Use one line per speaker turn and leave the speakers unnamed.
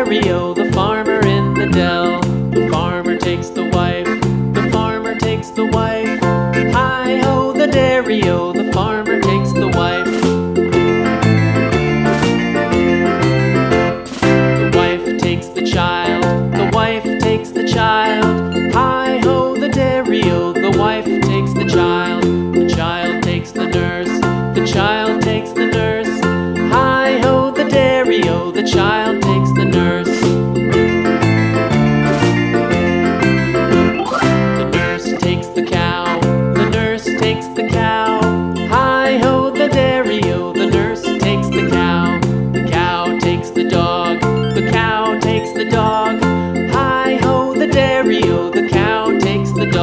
dairy-o, the farmer in the dell. The farmer takes the wife, the farmer takes the wife. Hi-ho, the dairy-o, the farmer takes the wife. The wife takes the child, the wife takes the child. Hi-ho, the dairy-o, the wife takes the child. The child takes the nurse, the child takes the nurse. Hi-ho, the dairy-o, the child takes the nurse. The nurse takes the cow, the nurse takes the cow. Hi-ho, the dairy-o, the nurse takes the cow. The cow takes the dog, the cow takes the dog. Hi-ho, the dairy-o, the cow takes the dog.